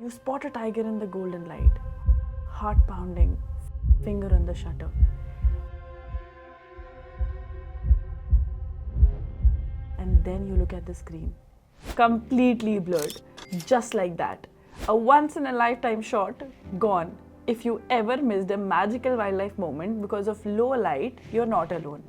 You spot a tiger in the golden light, heart pounding, finger on the shutter. And then you look at the screen. Completely blurred, just like that. A once in a lifetime shot, gone. If you ever missed a magical wildlife moment because of low light, you're not alone.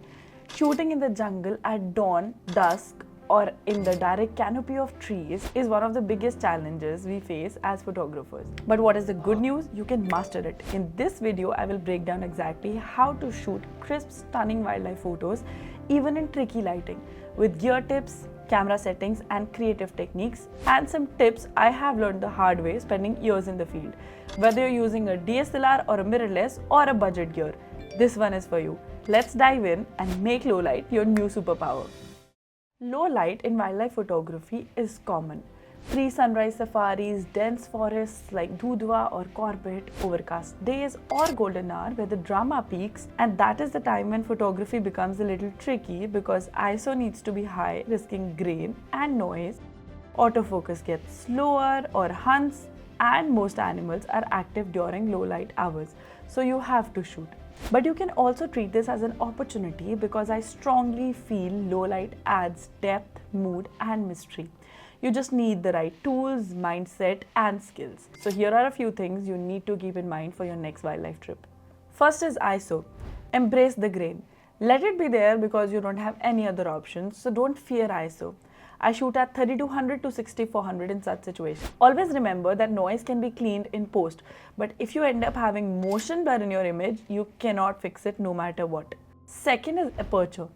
Shooting in the jungle at dawn, dusk, or in the direct canopy of trees is one of the biggest challenges we face as photographers. But what is the good news? You can master it. In this video, I will break down exactly how to shoot crisp, stunning wildlife photos, even in tricky lighting, with gear tips, camera settings, and creative techniques, and some tips I have learned the hard way spending years in the field. Whether you're using a DSLR or a mirrorless or a budget gear, this one is for you. Let's dive in and make low light your new superpower. Low light in wildlife photography is common. Pre-sunrise safaris, dense forests like Dudhwa or Corbett, overcast days or golden hour where the drama peaks, and that is the time when photography becomes a little tricky because ISO needs to be high, risking grain and noise. Autofocus gets slower or hunts, and most animals are active during low light hours, so you have to shoot. But you can also treat this as an opportunity because I strongly feel low light adds depth, mood, and mystery. You just need the right tools, mindset, and skills. So here are a few things you need to keep in mind for your next wildlife trip. First is ISO. Embrace the grain. Let it be there because you don't have any other options, so don't fear ISO. I shoot at 3200 to 6400 in such situations. Always remember that noise can be cleaned in post, but if you end up having motion blur in your image, you cannot fix it no matter what. Second is aperture.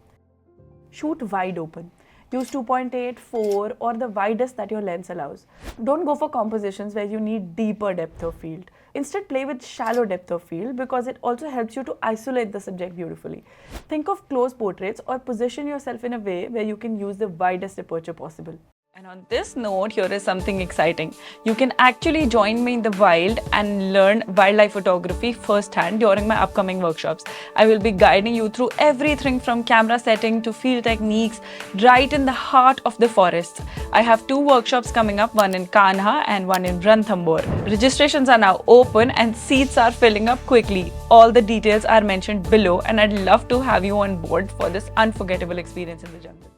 Shoot wide open. Use 2.8, 4 or the widest that your lens allows. Don't go for compositions where you need deeper depth of field. Instead, play with shallow depth of field because it also helps you to isolate the subject beautifully. Think of close portraits or position yourself in a way where you can use the widest aperture possible. And on this note, here is something exciting. You can actually join me in the wild and learn wildlife photography firsthand during my upcoming workshops. I will be guiding you through everything from camera setting to field techniques, right in the heart of the forests. I have 2 workshops coming up, one in Kanha and one in Ranthambore. Registrations are now open and seats are filling up quickly. All the details are mentioned below, and I'd love to have you on board for this unforgettable experience in the jungle.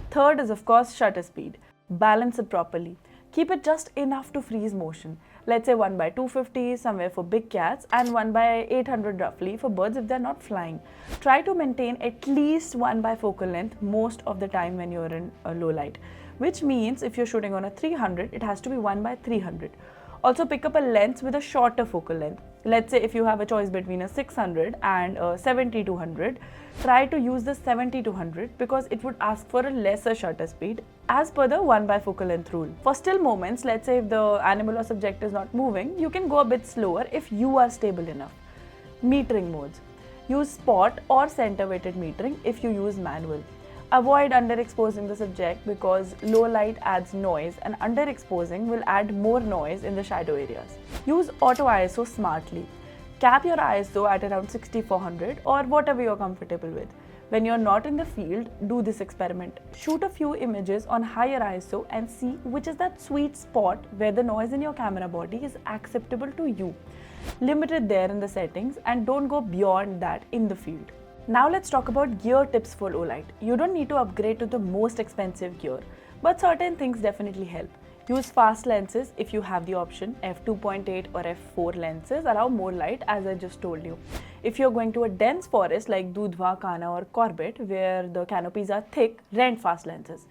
Third is of course shutter speed. Balance it properly. Keep it just enough to freeze motion. Let's say 1/250 somewhere for big cats and 1/800 roughly for birds if they're not flying. Try to maintain at least 1 by focal length most of the time when you're in a low light, which means if you're shooting on a 300, it has to be 1/300. Also pick up a lens with a shorter focal length. Let's say if you have a choice between a 600 and a 70-200, try to use the 70-200 because it would ask for a lesser shutter speed as per the 1 by focal length rule. For still moments, let's say if the animal or subject is not moving, you can go a bit slower if you are stable enough. Metering modes. Use spot or center weighted metering if you use manual. Avoid underexposing the subject because low light adds noise and underexposing will add more noise in the shadow areas. Use auto ISO smartly. Cap your ISO at around 6400 or whatever you're comfortable with. When you're not in the field, do this experiment. Shoot a few images on higher ISO and see which is that sweet spot where the noise in your camera body is acceptable to you. Limit it there in the settings and don't go beyond that in the field. Now let's talk about gear tips for low light. You don't need to upgrade to the most expensive gear, but certain things definitely help. Use fast lenses if you have the option. f2.8 or f4 lenses allow more light, as I just told you. If you're going to a dense forest like Dudhwa, Kana or Corbett where the canopies are thick, rent fast lenses.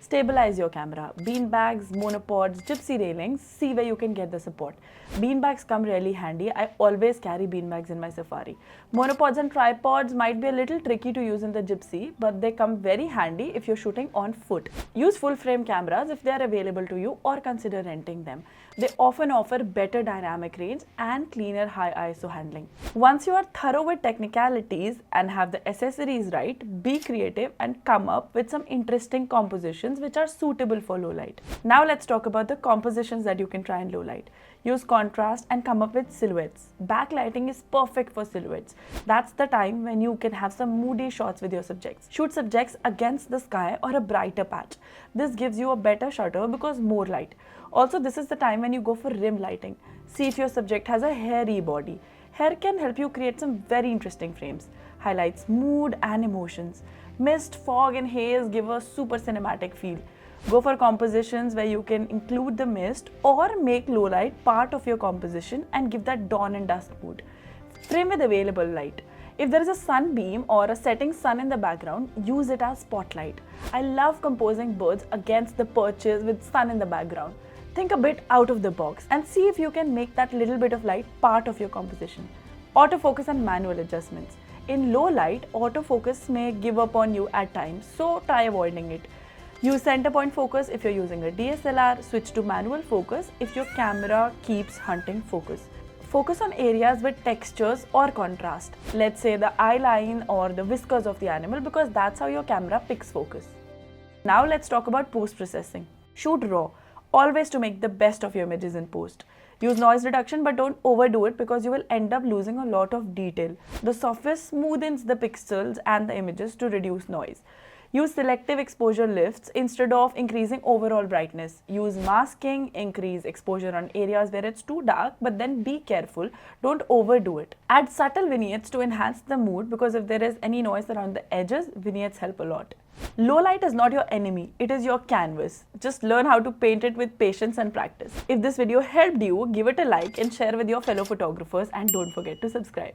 Stabilize your camera. Beanbags, monopods, gypsy railings, see where you can get the support. Beanbags come really handy. I always carry beanbags in my safari. Monopods and tripods might be a little tricky to use in the gypsy, but they come very handy if you're shooting on foot. Use full frame cameras if they are available to you or consider renting them. They often offer better dynamic range and cleaner high ISO handling. Once you are thorough with technicalities and have the accessories right, be creative and come up with some interesting compositions which are suitable for low light. Now let's talk about the compositions that you can try in low light. Use contrast and come up with silhouettes. Backlighting is perfect for silhouettes. That's the time when you can have some moody shots with your subjects. Shoot subjects against the sky or a brighter patch. This gives you a better shutter because more light. Also, this is the time when you go for rim lighting. See if your subject has a hairy body. Hair can help you create some very interesting frames, highlights mood and emotions. Mist, fog and haze give a super cinematic feel. Go for compositions where you can include the mist or make low light part of your composition and give that dawn and dusk mood. Frame with available light. If there is a sunbeam or a setting sun in the background, use it as spotlight. I love composing birds against the perches with sun in the background. Think a bit out of the box and see if you can make that little bit of light part of your composition. Autofocus and manual adjustments. In low light, autofocus may give up on you at times, so try avoiding it. Use center point focus if you're using a DSLR, switch to manual focus if your camera keeps hunting focus. Focus on areas with textures or contrast. Let's say the eye line or the whiskers of the animal, because that's how your camera picks focus. Now let's talk about post-processing. Shoot raw, always to make the best of your images in post. Use noise reduction, but don't overdo it because you will end up losing a lot of detail. The software smoothens the pixels and the images to reduce noise. Use selective exposure lifts instead of increasing overall brightness. Use masking, increase exposure on areas where it's too dark, but then be careful, don't overdo it. Add subtle vignettes to enhance the mood, because if there is any noise around the edges, vignettes help a lot. Low light is not your enemy, it is your canvas. Just learn how to paint it with patience and practice. If this video helped you, give it a like and share with your fellow photographers, and don't forget to subscribe.